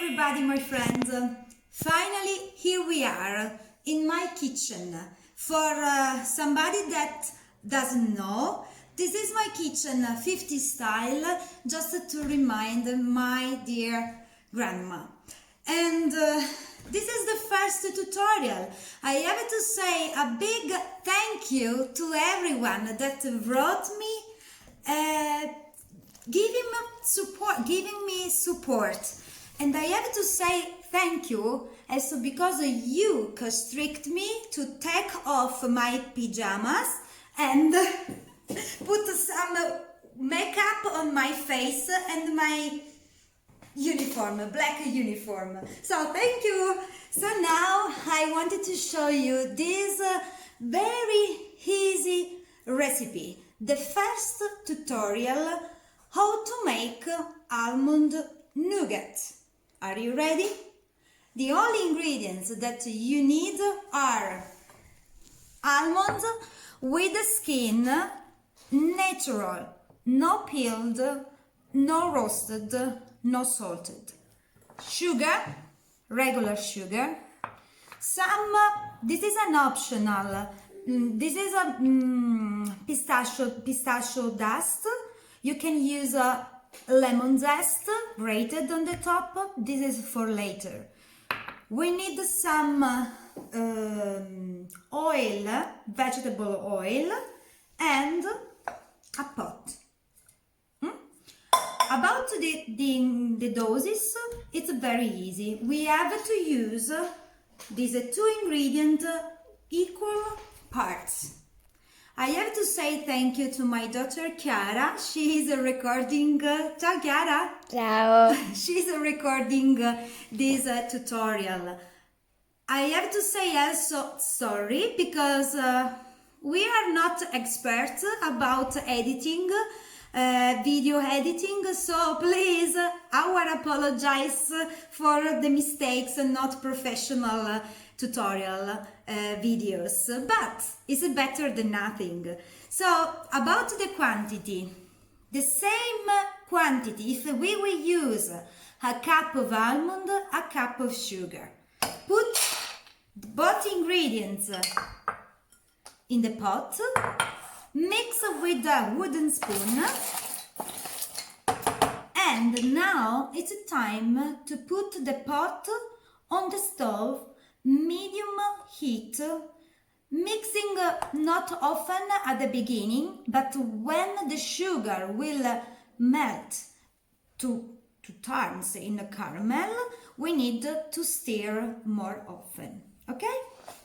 everybody, my friends. Finally, here we are in my kitchen. For somebody that doesn't know, this is my kitchen 50 style, just to remind my dear grandma. And this is the first tutorial. I have to say a big thank you to everyone that wrote me, giving me support. And I have to say thank you also because you constrict me to take off my pajamas and put some makeup on my face and my uniform, black uniform. So thank you. So now I wanted to show you this very easy recipe. The first tutorial, how to make almond nougat. Are you ready? The only ingredients that you need are almonds with the skin, natural, no peeled, no roasted, no salted. Sugar, regular sugar. This is an optional. This is a pistachio dust. You can use a lemon zest grated on the top. This is for later. We need some oil, vegetable oil, and a pot. About the doses, it's very easy. We have to use these two ingredients equal parts. I have to say thank you to my daughter Chiara. She is recording. Ciao Chiara. Ciao. She's recording this tutorial. I have to say also sorry because we are not experts about editing, video editing. So please, our apologize for the mistakes and not professional tutorial videos, but it's better than nothing. So about the quantity, the same quantity, if we will use a cup of almond, a cup of sugar, put both ingredients in the pot, mix with a wooden spoon, and now it's time to put the pot on the stove, medium heat, mixing not often at the beginning, but when the sugar will melt to turns in a caramel, we need to stir more often. Okay?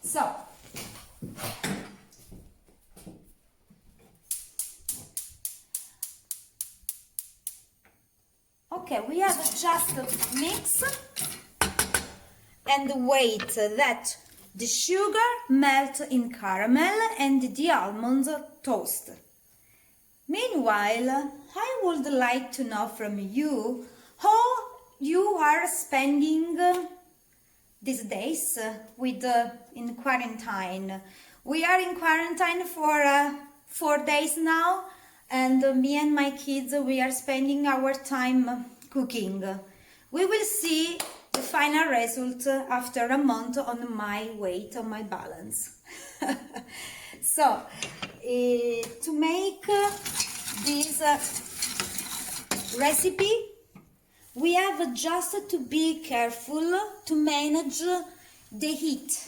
So okay, we have just mix and wait that the sugar melt in caramel and the almonds toast. Meanwhile, I would like to know from you how you are spending these days in quarantine. We are in quarantine for 4 days now, and me and my kids, we are spending our time cooking. We will see the final result after a month on my weight, on my balance. So, to make this recipe, we have just to be careful to manage the heat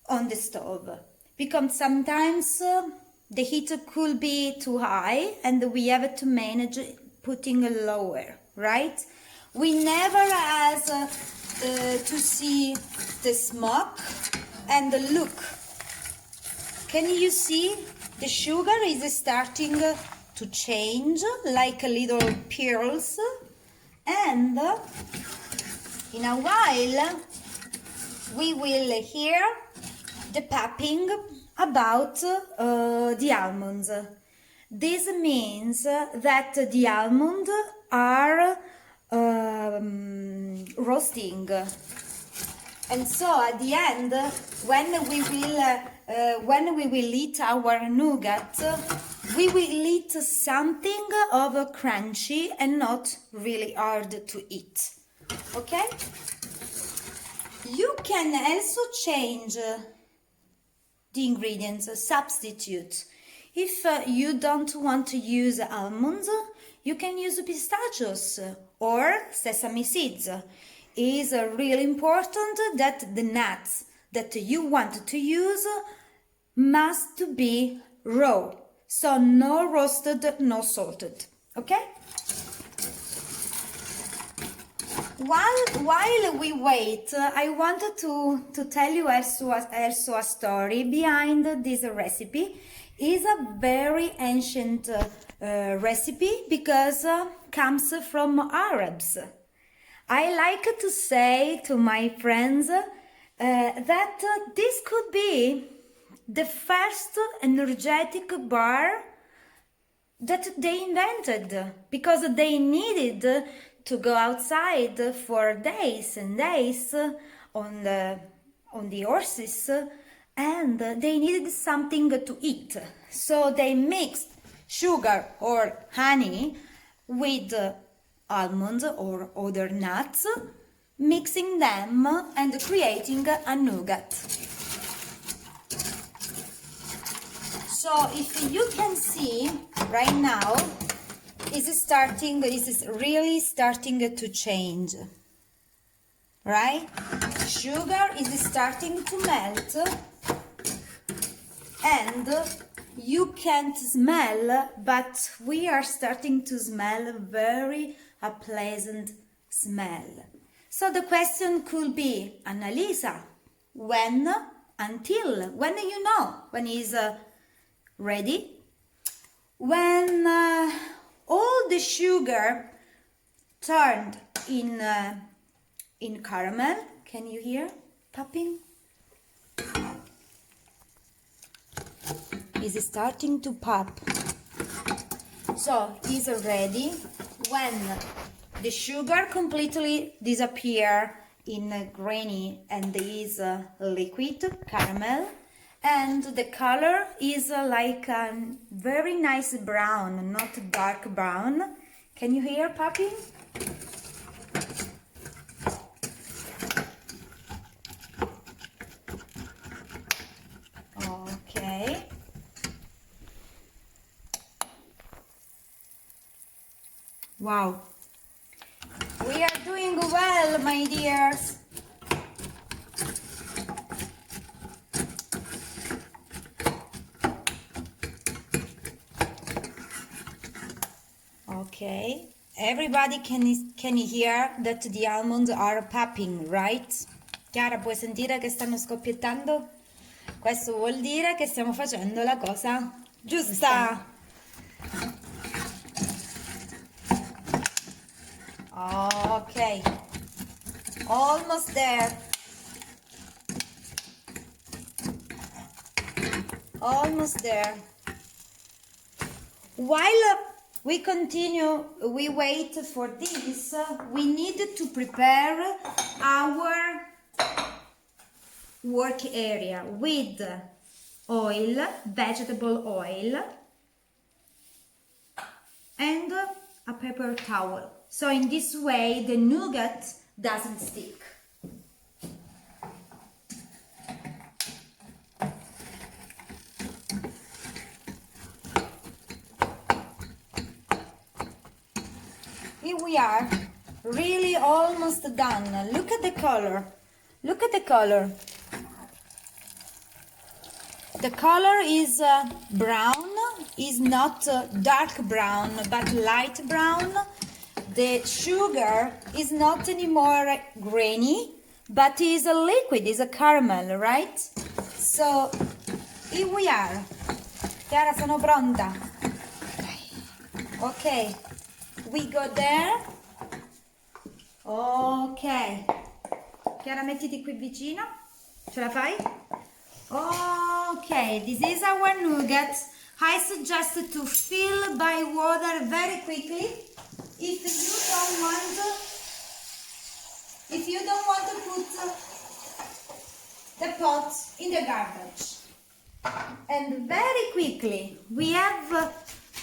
on the stove, because sometimes the heat could be too high and we have to manage putting lower, right? We never ask to see the smoke, and look, can you see the sugar is starting to change like little pearls, and in a while we will hear the popping about the almonds. This means that the almonds are roasting, and so at the end, when we will eat our nougat, we will eat something of a crunchy and not really hard to eat. Okay? You can also change the ingredients, substitute. If you don't want to use almonds, you can use pistachios or sesame seeds. It is really important that the nuts that you want to use must be raw, so no roasted, no salted. Okay? While we wait, I wanted to tell you also a story behind this recipe. It's a very ancient recipe because comes from Arabs. I like to say to my friends that this could be the first energetic bar that they invented because they needed to go outside for days and days on the horses, and they needed something to eat. So they mixed sugar or honey with almonds or other nuts, mixing them and creating a nougat. So if you can see right now, this is really starting to change, right? Sugar is starting to melt, and you can't smell, but we are starting to smell a pleasant smell. So the question could be, Annalisa, when you know when is ready? When all the sugar turned in caramel. Can you hear popping? Is starting to pop. So is ready when the sugar completely disappear in grainy and is liquid caramel, and the color is like a very nice brown, not dark brown. Can you hear popping? Okay. Wow. We are doing well, my dears. Okay, everybody can hear that the almonds are popping, right? Chiara, puoi sentire che stanno scoppiettando? Questo vuol dire che stiamo facendo la cosa giusta. Ok, almost there. Almost there. While we wait for this, we need to prepare our work area with oil, vegetable oil, and a paper towel. So in this way the nougat doesn't stick. Here we are, really almost done. Look at the color. Look at the color. The color is brown, is not dark brown, but light brown. The sugar is not anymore grainy, but is a liquid, is a caramel, right? So here we are. Chiara, sono pronta. Ok, we go there. Ok. Chiara, mettiti qui vicino. Ce la fai? Ok, this is our nougat. I suggest to fill by water very quickly. If you don't want to put the pot in the garbage. And very quickly we have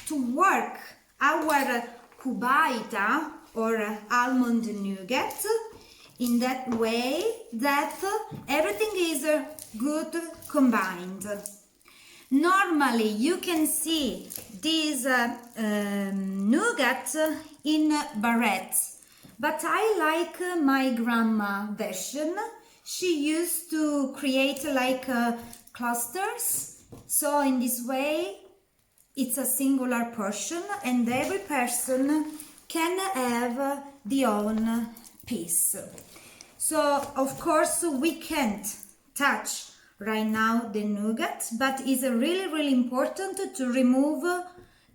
to work our Cubaita or almond nougat, in that way that everything is good combined. Normally you can see this nougat in barrettes, but I like my grandma version. She used to create like clusters, so in this way it's a singular portion and every person can have the own piece. So of course we can't touch right now the nougat, but it's really important to remove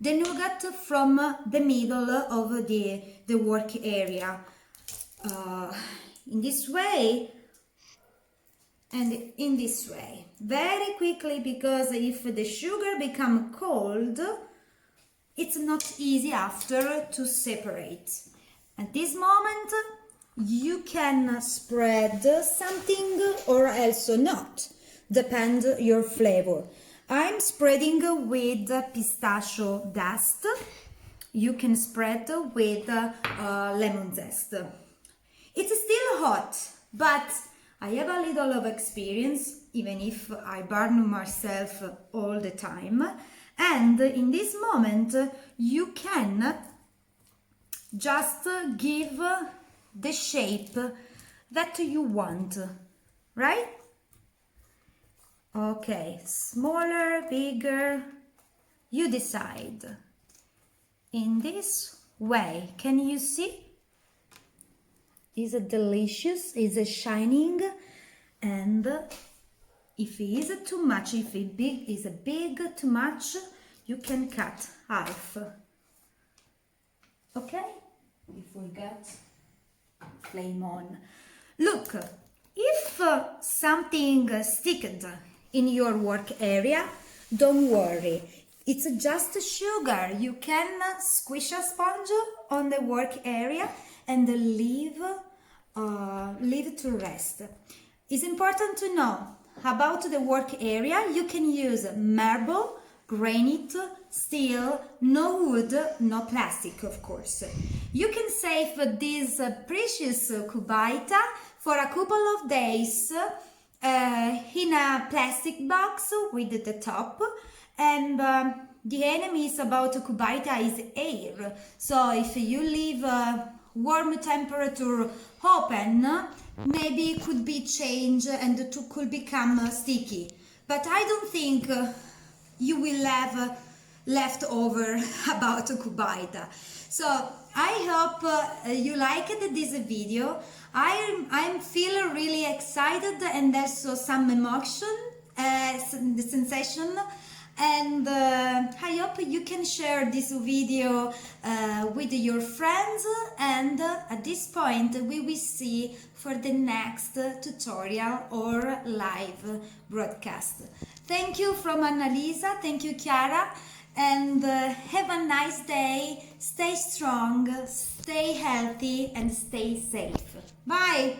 the nougat from the middle of the work area. In this way and in this way, very quickly, because if the sugar become cold, it's not easy after to separate. At this moment you can spread something or also not, depend your flavor. I'm spreading with pistachio dust. You can spread with lemon zest. It's still hot, but I have a little of experience, even if I burn myself all the time. And in this moment you can just give the shape that you want, right? Okay, smaller, bigger, you decide. In this way, can you see? Is it delicious? Is it shining? And if it is too much, if it is big too much, you can cut half. Okay? If we get flame on. Look, if something sticked in your work area, don't worry. It's just sugar. You can squish a sponge on the work area and leave to rest. It's important to know about the work area. You can use marble, granite, steel, no wood, no plastic, of course. You can save this precious cubaita for a couple of days in a plastic box with the top, and the enemies about cubaita is air, so if you leave warm temperature open, maybe it could be changed and it could become sticky, but I don't think you will have leftover about cubaita. So I hope you liked this video. I'm feeling really excited and also some emotion, the sensation, and I hope you can share this video with your friends, and at this point we will see for the next tutorial or live broadcast. Thank you from Annalisa, thank you Chiara, and have a nice day. Stay strong, stay healthy and stay safe. Bye!